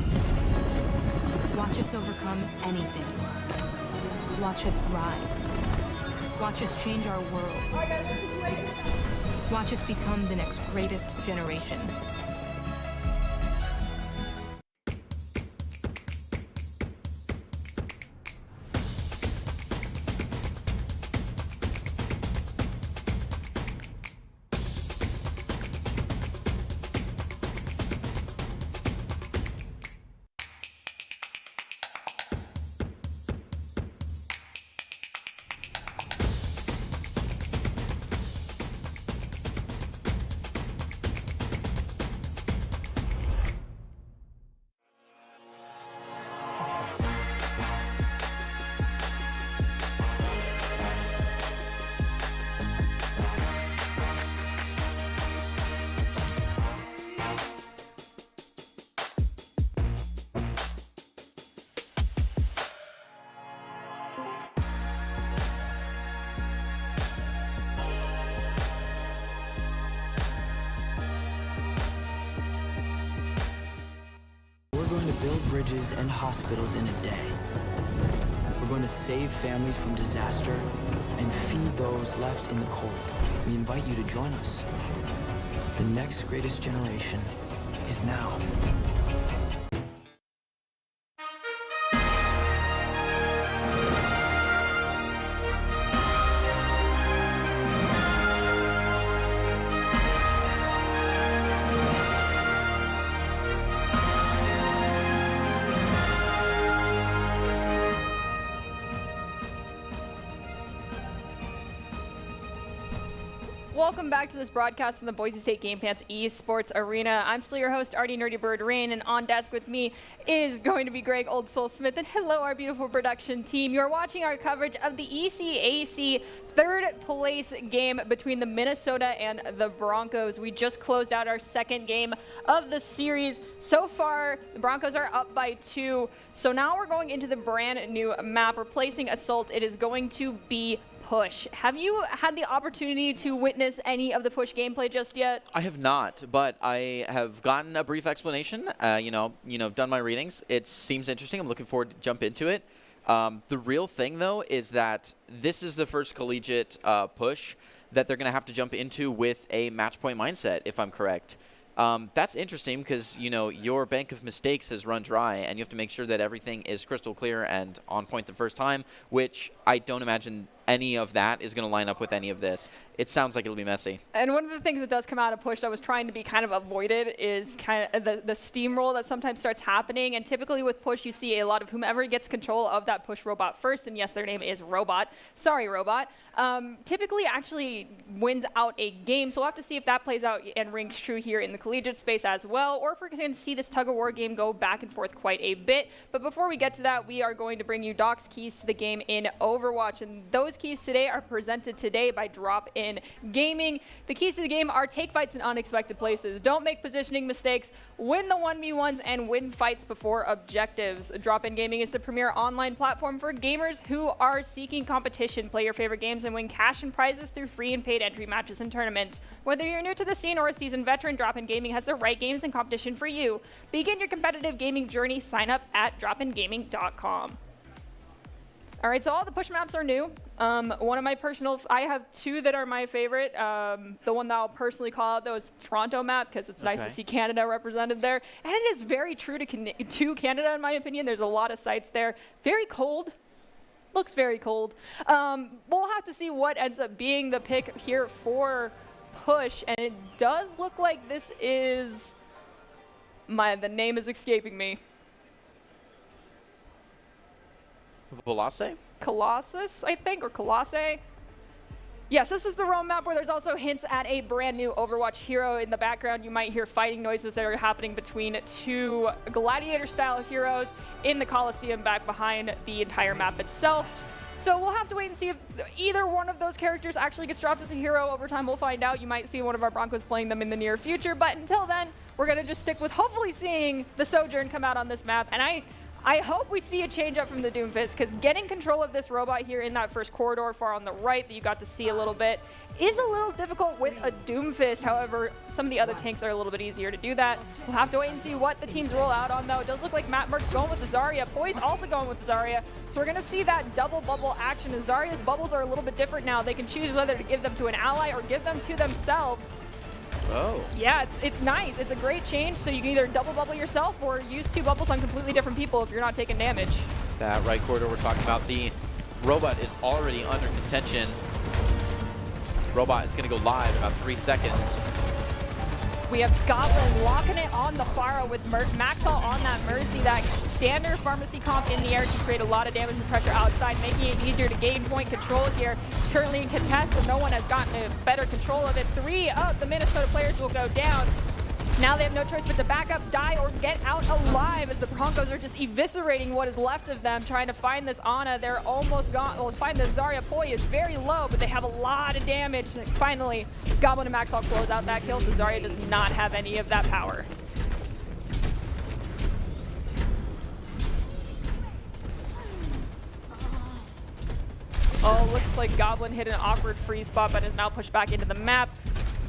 Watch us overcome anything. Watch us rise. Watch us change our world. Watch us become the next greatest generation. We're going to build bridges and hospitals in a day. We're going to save families from disaster and feed those left in the cold. We invite you to join us. The next greatest generation is now. Welcome back to this broadcast from the Boise State Game Pants Esports Arena. I'm still your host, Artie Nerdy Bird Rain, and on desk with me is going to be Greg Old Soul Smith. And hello, our beautiful production team. You're watching our coverage of the ECAC third place game between the Minnesota and the Broncos. We just closed out our second game of the series. So far, the Broncos are up by 2. So now we're going into the brand new map. Replacing Assault, it is going to be Push. Have you had the opportunity to witness any of the Push gameplay just yet? I have not, but I have gotten a brief explanation. Done my readings. It seems interesting. I'm looking forward to jump into it. The real thing, though, is that this is the first collegiate Push that they're going to have to jump into with a match point mindset, if I'm correct. That's interesting because, your bank of mistakes has run dry, and you have to make sure that everything is crystal clear and on point the first time, which I don't imagine any of that is going to line up with any of this. It sounds like it'll be messy. And one of the things that does come out of Push that was trying to be kind of avoided is kind of the steamroll that sometimes starts happening. And typically with Push, you see a lot of whomever gets control of that Push robot first, and yes, their name is Robot. Sorry, Robot. Typically actually wins out a game. So we'll have to see if that plays out and rings true here in the collegiate space as well, or if we're going to see this tug-of-war game go back and forth quite a bit. But before we get to that, we are going to bring you Doc's keys to the game in Overwatch. And those keys today are presented today by Drop-In Gaming. The keys to the game are take fights in unexpected places, don't make positioning mistakes, win the 1v1s, and win fights before objectives. Drop-In Gaming is the premier online platform for gamers who are seeking competition. Play your favorite games and win cash and prizes through free and paid entry matches and tournaments. Whether you're new to the scene or a seasoned veteran, Drop-In Gaming has the right games and competition for you. Begin your competitive gaming journey. Sign up at dropingaming.com. All right, so all the Push maps are new. One of my I have 2 that are my favorite. The one that I'll personally call out, though, is Toronto map, because it's nice to see Canada represented there. And it is very true to Canada, in my opinion. There's a lot of sites there. Very cold. Looks very cold. We'll have to see what ends up being the pick here for Push. And it does look like this is... the name is escaping me. Velase? Colossus, I think, or Colossae. Yes, this is the Rome map where there's also hints at a brand new Overwatch hero. In the background, you might hear fighting noises that are happening between two gladiator-style heroes in the Colosseum back behind the entire map itself. So we'll have to wait and see if either one of those characters actually gets dropped as a hero. Over time, we'll find out. You might see one of our Broncos playing them in the near future. But until then, we're going to just stick with hopefully seeing the Sojourn come out on this map. And I hope we see a change up from the Doomfist, because getting control of this robot here in that first corridor far on the right that you got to see a little bit is a little difficult with a Doomfist. However, some of the other tanks are a little bit easier to do that. We'll have to wait and see what the teams roll out on, though. It does look like Matt Merck's going with the Zarya. Poi's also going with the Zarya. So we're going to see that double bubble action. And Zarya's bubbles are a little bit different now. They can choose whether to give them to an ally or give them to themselves. Oh. Yeah, it's nice. It's a great change, so you can either double bubble yourself or use 2 bubbles on completely different people if you're not taking damage. That right corridor we're talking about, the robot is already under contention. Robot is going to go live in about 3 seconds. We have Goblin locking it on the Pharah with Maxwell on that Mercy. That standard pharmacy comp in the air can create a lot of damage and pressure outside, making it easier to gain point control here. It's currently in contest, so no one has gotten a better control of it. 3 of the Minnesota players will go down. Now they have no choice but to back up, die, or get out alive, as the Broncos are just eviscerating what is left of them, trying to find this Ana. They're almost gone. Well, find the Zarya. Poi is very low, but they have a lot of damage. Finally, Goblin and Maxwell close out that kill, so Zarya does not have any of that power. Oh, looks like Goblin hit an awkward freeze spot, but is now pushed back into the map.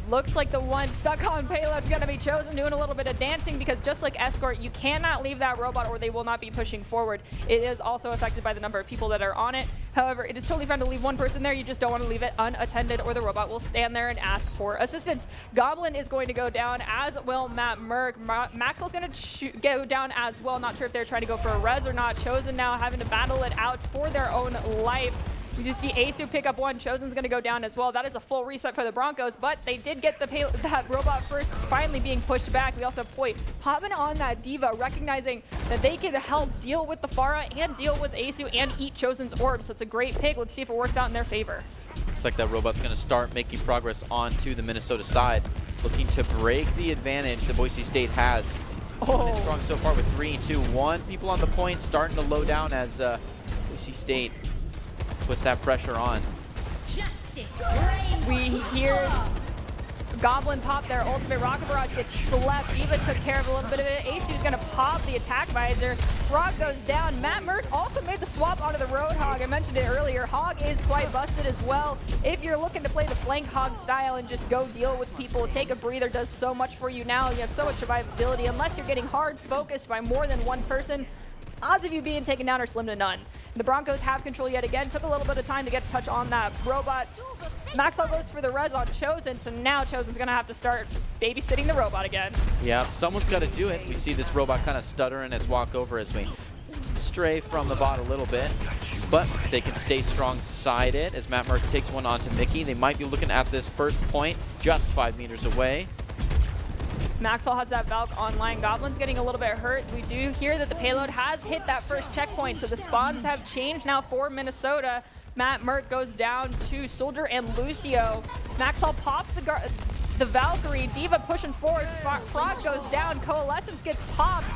Looks like the one stuck on payload is going to be chosen, doing a little bit of dancing, because just like Escort, you cannot leave that robot or they will not be pushing forward. It is also affected by the number of people that are on it. However, it is totally fine to leave one person there. You just don't want to leave it unattended, or the robot will stand there and ask for assistance. Goblin is going to go down, as will Matt Merck. Maxwell's going to go down as well. Not sure if they're trying to go for a res or not. Chosen now having to battle it out for their own life. You just see Asu pick up one. Chosen's going to go down as well. That is a full reset for the Broncos, but they did get that robot first, finally being pushed back. We also have Poi hopping on that Diva, recognizing that they can help deal with the Pharah and deal with Asu and eat Chosen's orb. So it's a great pick. Let's see if it works out in their favor. Looks like that robot's going to start making progress onto the Minnesota side, looking to break the advantage the Boise State has. Oh. Strong so far with 3, 2, 1. People on the point starting to low down as Boise State puts that pressure on. Justice. We hear Goblin pop their ultimate rocket barrage, gets slept. Eva took care of a little bit of it. Asu's gonna pop the attack visor. Frog goes down. Matt Merck also made the swap onto the Roadhog. I mentioned it earlier. Hog is quite busted as well. If you're looking to play the flank Hog style and just go deal with people, take a breather does so much for you now. You have so much survivability. Unless you're getting hard focused by more than one person, odds of you being taken down are slim to none. The Broncos have control yet again. Took a little bit of time to get a touch on that robot. Maxwell goes for the res on Chosen, so now Chosen's going to have to start babysitting the robot again. Yeah, someone's got to do it. We see this robot kind of stutter in its walk over as we stray from the bot a little bit, but they can stay strong-sided as Matt Merck takes one onto Mickey. They might be looking at this first point just 5 meters away. Maxwell has that Valk online. Goblin's getting a little bit hurt. We do hear that the payload has hit that first checkpoint, so the spawns have changed now for Minnesota. Matt Merck goes down to Soldier and Lucio. Maxwell pops the Valkyrie. Diva pushing forward. Frog goes down. Coalescence gets popped.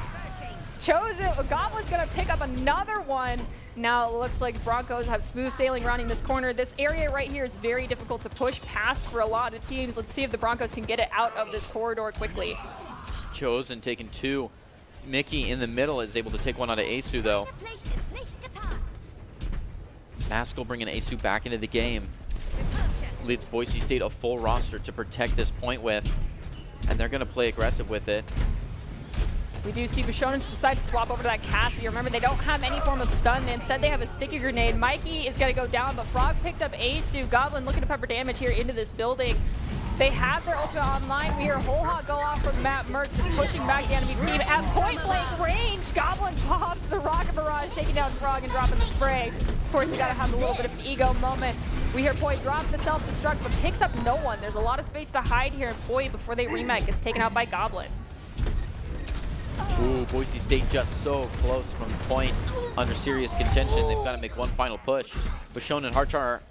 Chosen. Goblin's going to pick up another one. Now it looks like Broncos have smooth sailing running this corner. This area right here is very difficult to push past for a lot of teams. Let's see if the Broncos can get it out of this corridor quickly. Chosen taking 2. Mickey in the middle is able to take one out of Asu, though. Maskell bringing Asu back into the game. Leads Boise State a full roster to protect this point with, and they're going to play aggressive with it. We do see Bashonans decide to swap over to that Cassie. Remember, they don't have any form of stun. Instead, they have a sticky grenade. Mikey is going to go down, but Frog picked up Asu. Goblin looking to pepper damage here into this building. They have their ultimate online. We hear a whole hot go off from Matt Merck, just pushing back the enemy team. At point-blank range, Goblin pops the rocket barrage, taking down Frog and dropping the spray. Of course, you got to have a little bit of an ego moment. We hear Poi drop the self-destruct, but picks up no one. There's a lot of space to hide here, and Poi, before they remake, gets taken out by Goblin. Ooh, Boise State just so close from the point, under serious contention. They've got to make one final push. Bashon and Harchar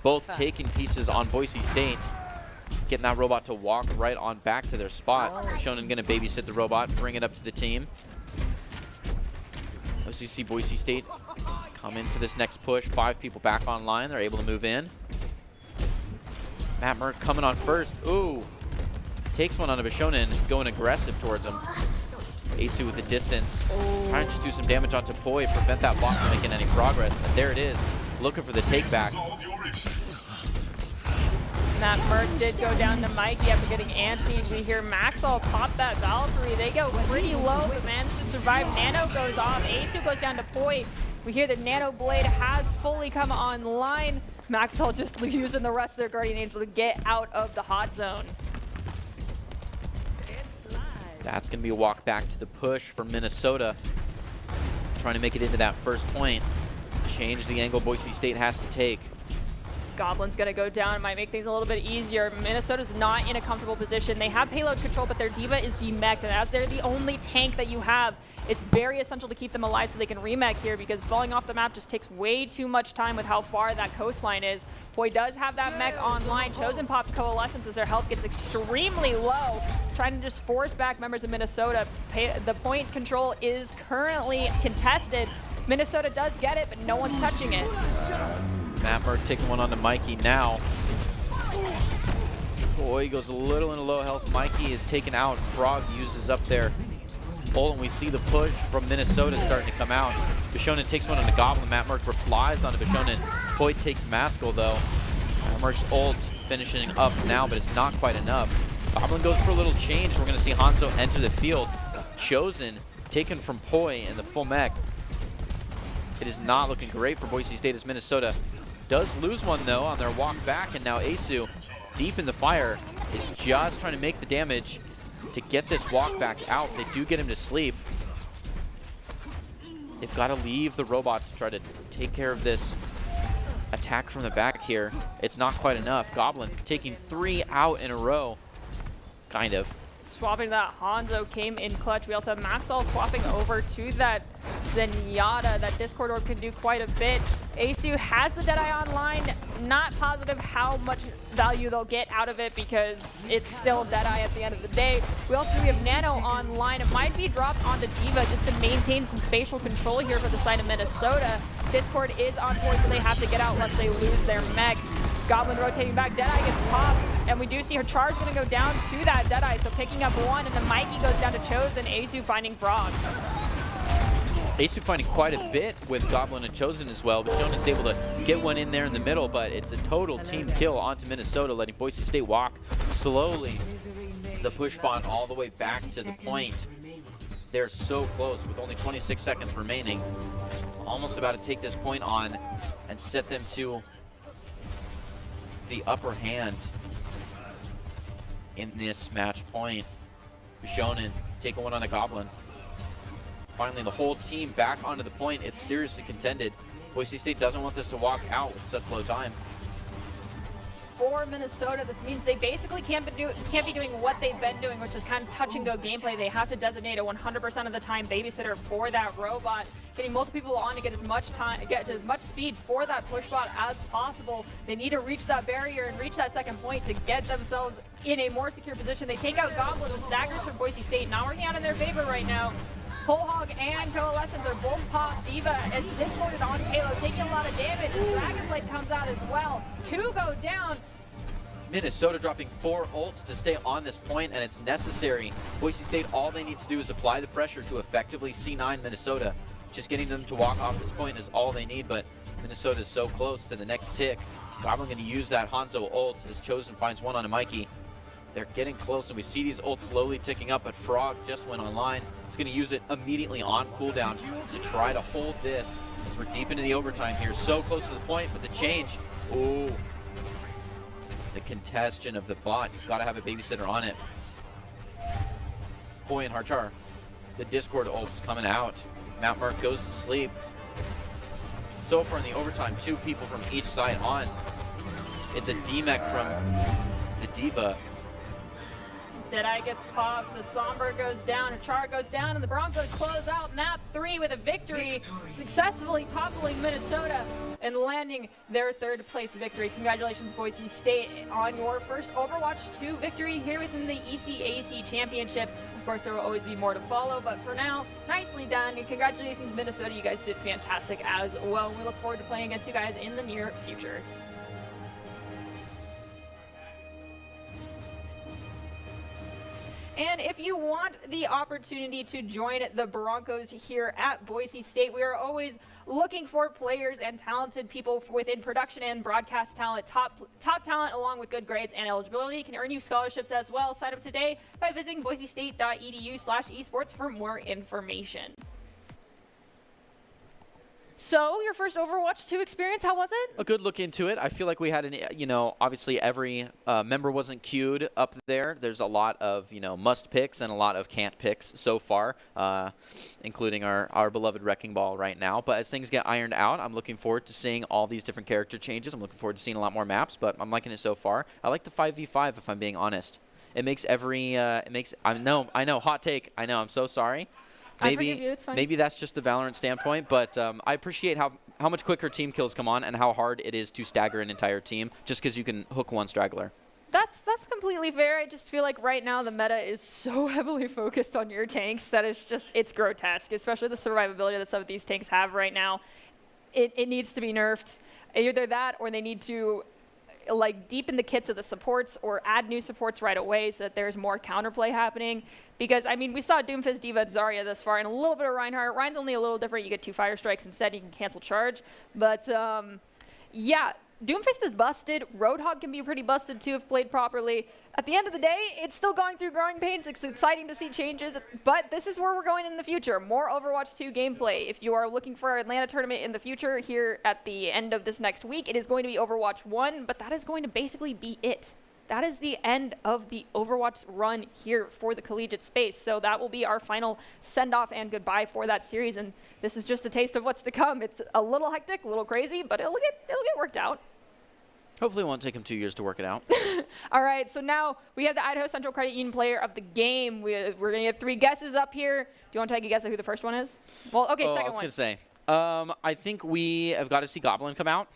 both taking pieces on Boise State, getting that robot to walk right on back to their spot. Bashon going to babysit the robot, bring it up to the team. As you see Boise State come in for this next push, 5 people back online. They're able to move in. Matt Merck coming on first. Ooh, takes one on a Bishonen, going aggressive towards him. Asu with the distance, trying to just do some damage onto Poi, prevent that block from making any progress. And there it is, looking for the take back. Matt Merck did go down to Mikey after getting antsy. We hear Maxwell pop that Valkyrie. They go pretty low, but managed to survive. Nano goes off. Asu goes down to Poi. We hear the Nano Blade has fully come online. Maxwell just using the rest of their Guardian Angel to get out of the hot zone. That's going to be a walk back to the push for Minnesota. Trying to make it into that first point. Change the angle Boise State has to take. Goblin's going to go down. It might make things a little bit easier. Minnesota's not in a comfortable position. They have payload control, but their D.Va is demeched. And as they're the only tank that you have, it's very essential to keep them alive so they can remech here, because falling off the map just takes way too much time with how far that coastline is. Poi does have that mech online. Chosen pops Coalescence as their health gets extremely low, trying to just force back members of Minnesota. The point control is currently contested. Minnesota does get it, but no one's touching it. Matt Merck taking one onto Mikey now. Boy, goes a little into low health. Mikey is taken out. Frog uses up their ult, and we see the push from Minnesota starting to come out. Bishonen takes one on the Goblin. Matt Merck replies onto Bishonen. Boy takes Maskell though. Matt Merck's ult finishing up now, but it's not quite enough. Goblin goes for a little change. We're going to see Hanzo enter the field. Chosen, taken from Poi in the full mech. It is not looking great for Boise State as Minnesota does lose one though on their walk back, and now Asu, deep in the fire, is just trying to make the damage to get this walk back out. They do get him to sleep. They've got to leave the robot to try to take care of this attack from the back here. It's not quite enough. Goblin taking 3 out in a row, kind of. Swapping that Hanzo came in clutch. We also have Maxwell swapping over to that Zenyatta. That Discord Orb can do quite a bit. Asu has the Deadeye online. Not positive how much value they'll get out of it, because it's still Deadeye at the end of the day. We also have Nano online. It might be dropped onto D.Va just to maintain some spatial control here for the side of Minnesota. Discord is on point, so they have to get out lest they lose their mech. Goblin rotating back. Deadeye gets popped, and we do see her charge going to go down to that Deadeye, so picking up one, and then Mikey goes down to Chosen. Asu finding Frog. Asu finding quite a bit with Goblin and Chosen as well, but Shonen's able to get one in there in the middle, but it's a total team kill onto Minnesota, letting Boise State walk slowly the push bot all the way back to the point. They're so close with only 26 seconds remaining. Almost about to take this point on and set them to the upper hand in this match point. Shonen taking one on a Goblin. Finally, the whole team back onto the point. It's seriously contended. Boise State doesn't want this to walk out with such low time. For Minnesota, this means they basically can't be doing what they've been doing, which is kind of touch and go gameplay. They have to designate a 100% of the time babysitter for that robot, getting multiple people on to get as much time, get as much speed for that push bot as possible. They need to reach that barrier and reach that second point to get themselves in a more secure position. They take out Goblin with staggers from Boise State, not working out in their favor right now. Whole Hog and Coalescence are both popped. D.Va is discorded on payload, taking a lot of damage. Dragonblade comes out as well. 2 go down. Minnesota dropping 4 ults to stay on this point, and it's necessary. Boise State, all they need to do is apply the pressure to effectively C9 Minnesota. Just getting them to walk off this point is all they need, but Minnesota is so close to the next tick. Goblin going to use that Hanzo ult as Chosen finds one on a Mikey. They're getting close, and we see these ults slowly ticking up, but Frog just went online. He's going to use it immediately on cooldown to try to hold this as we're deep into the overtime here. So close to the point, but the change. Ooh. The congestion of the bot. You've got to have a babysitter on it. Poi and Harchar. The Discord ult's coming out. Matt Merck goes to sleep. So far in the overtime, 2 people from each side on. It's a D-mech from the D.Va. Deadeye gets popped, the Somber goes down, Char goes down, and the Broncos close out map 3 with a victory, successfully toppling Minnesota and landing their 3rd place victory. Congratulations, Boise State, on your first Overwatch 2 victory here within the ECAC Championship. Of course, there will always be more to follow, but for now, nicely done. And congratulations, Minnesota. You guys did fantastic as well. We look forward to playing against you guys in the near future. And if you want the opportunity to join the Broncos here at Boise State, we are always looking for players and talented people within production and broadcast talent. Top talent along with good grades and eligibility can earn you scholarships as well. Sign up today by visiting boisestate.edu/esports for more information. So, your first Overwatch 2 experience, how was it? A good look into it. I feel like we had obviously every member wasn't queued up there. There's a lot of, must picks and a lot of can't picks so far, including our beloved Wrecking Ball right now. But as things get ironed out, I'm looking forward to seeing all these different character changes. I'm looking forward to seeing a lot more maps, but I'm liking it so far. I like the 5v5 if I'm being honest. It makes I know, hot take. I know, I'm so sorry. I forgive you, it's fine. Maybe that's just the Valorant standpoint, but I appreciate how much quicker team kills come on and how hard it is to stagger an entire team just because you can hook one straggler. That's completely fair. I just feel like right now the meta is so heavily focused on your tanks that it's grotesque, especially the survivability that some of these tanks have right now. It needs to be nerfed. Either that or they need to deepen the kits of the supports or add new supports right away so that there's more counterplay happening. Because, we saw Doomfist, D.Va, and Zarya this far, and a little bit of Reinhardt. Rein's only a little different. You get 2 Fire Strikes instead. You can cancel charge. But, yeah, Doomfist is busted. Roadhog can be pretty busted, too, if played properly. At the end of the day, it's still going through growing pains. It's exciting to see changes, but this is where we're going in the future. More Overwatch 2 gameplay. If you are looking for our Atlanta tournament in the future, here at the end of this next week, it is going to be Overwatch 1, but that is going to basically be it. That is the end of the Overwatch run here for the collegiate space. So that will be our final send-off and goodbye for that series, and this is just a taste of what's to come. It's a little hectic, a little crazy, but it'll get worked out. Hopefully it won't take him 2 years to work it out. All right, so now we have the Idaho Central Credit Union player of the game. We're going to get 3 guesses up here. Do you want to take a guess at who the first one is? Well, okay, second one. I was going to say, I think we have got to see Goblin come out.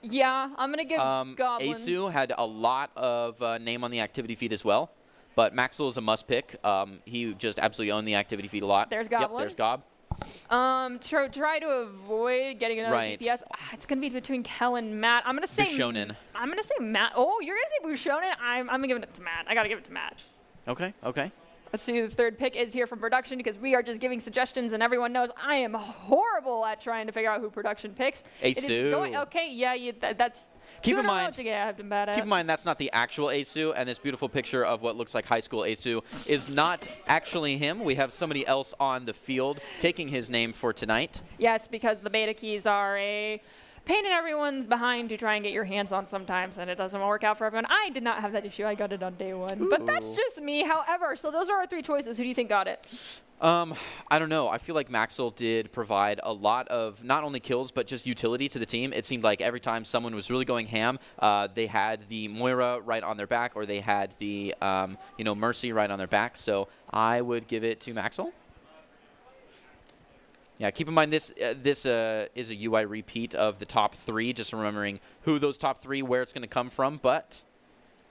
Yeah, I'm going to give Goblin. Asu had a lot of name on the activity feed as well, but Maxwell is a must pick. He just absolutely owned the activity feed a lot. There's Goblin. Yep, there's Gob. Try to avoid getting another DPS. It's going to be between Kel and Matt. I'm going to say Bushonen. I'm going to say Matt. Oh, you're going to say Bushonen? I'm going to give it to Matt. I got to give it to Matt. Okay. Let's see who the third pick is here from production, because we are just giving suggestions, and everyone knows I am horrible at trying to figure out who production picks. Asu. Okay, yeah, that's keep in mind that's not the actual Asu, and this beautiful picture of what looks like high school Asu is not actually him. We have somebody else on the field taking his name for tonight. Yes, because the beta keys are a pain in everyone's behind to try and get your hands on sometimes, and it doesn't work out for everyone. I did not have that issue. I got it on day 1. Ooh. But that's just me. However, so those are our 3 choices. Who do you think got it? I don't know. I feel like Maxwell did provide a lot of not only kills, but just utility to the team. It seemed like every time someone was really going ham, they had the Moira right on their back, or they had the Mercy right on their back. So I would give it to Maxwell. Yeah, keep in mind this is a UI repeat of the top 3, just remembering who those top 3, where it's going to come from, but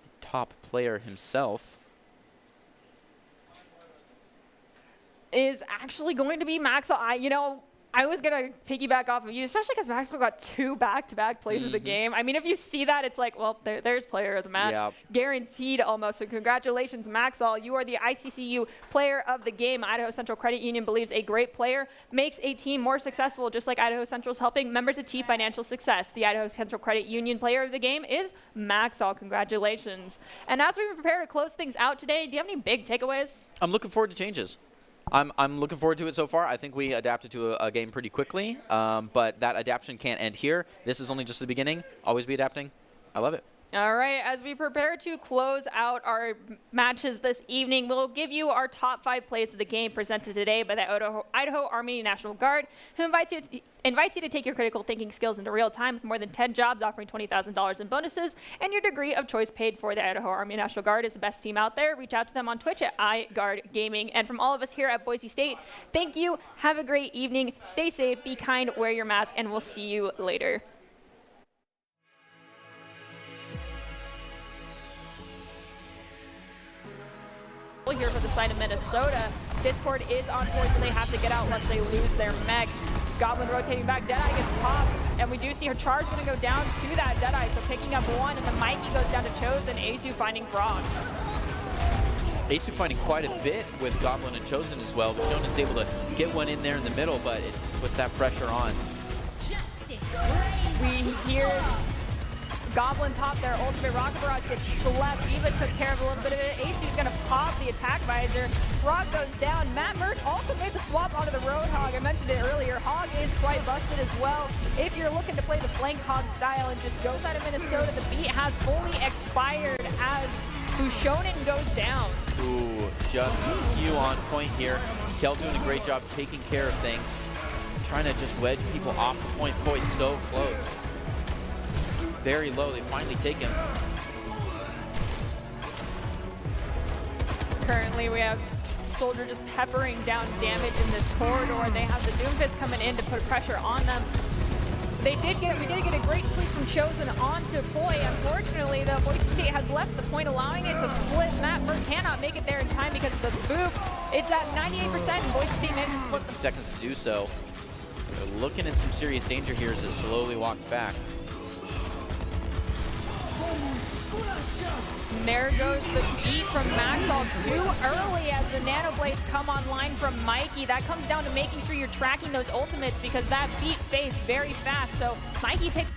the top player himself is actually going to be Maxwell. I was going to piggyback off of you, especially because Maxwell got 2 back-to-back plays of the game. If you see that, it's like, well, there's player of the match. Yep. Guaranteed almost. So congratulations, Maxwell. You are the ICCU player of the game. Idaho Central Credit Union believes a great player makes a team more successful, just like Idaho Central's helping members achieve financial success. The Idaho Central Credit Union player of the game is Maxwell. Congratulations. And as we prepare to close things out today, do you have any big takeaways? I'm looking forward to changes. I'm looking forward to it so far. I think we adapted to a game pretty quickly, but that adaptation can't end here. This is only just the beginning. Always be adapting. I love it. All right, as we prepare to close out our matches this evening, we'll give you our top 5 plays of the game presented today by the Idaho Army National Guard, who invites you to take your critical thinking skills into real time with more than 10 jobs offering $20,000 in bonuses, and your degree of choice paid for. The Idaho Army National Guard is the best team out there. Reach out to them on Twitch at iGuardGaming. And from all of us here at Boise State, thank you. Have a great evening. Stay safe, be kind, wear your mask, and we'll see you later. Here for the side of Minnesota. Discord is on point, so they have to get out lest they lose their mech. Goblin rotating back, Deadeye gets popped, and we do see her charge going to go down to that Deadeye, so picking up 1, and then Mikey goes down to Chosen, Azu finding Frog. Azu finding quite a bit with Goblin and Chosen as well, but Shonen's able to get one in there in the middle, but it puts that pressure on. We hear Goblin pop their ultimate rocket barrage, gets slept. Eva took care of a little bit of it. Azu's gonna pop the attack visor. Frog goes down. Matt Mert also made the swap onto the Roadhog. I mentioned it earlier. Hog is quite busted as well. If you're looking to play the flank Hog style and just go side of Minnesota, the beat has fully expired as Bushonen goes down. Ooh, just Q on point here. Kel doing a great job taking care of things. Trying to just wedge people off the point. Boy, so close. Very low, they finally take him. Currently we have Soldier just peppering down damage in this corridor. They have the Doomfist coming in to put pressure on them. We did get a great sleep from Chosen onto Poi. Unfortunately, the Boise State has left the point, allowing it to flip. Matt Mert cannot make it there in time because of the boop. It's at 98%, and Boise State manages to flip. 50 seconds to do so. They're looking at some serious danger here as it slowly walks back. There goes the beat from Maxall too early as the Nano Blades come online from Mikey. That comes down to making sure you're tracking those ultimates because that beat fades very fast. So Mikey picks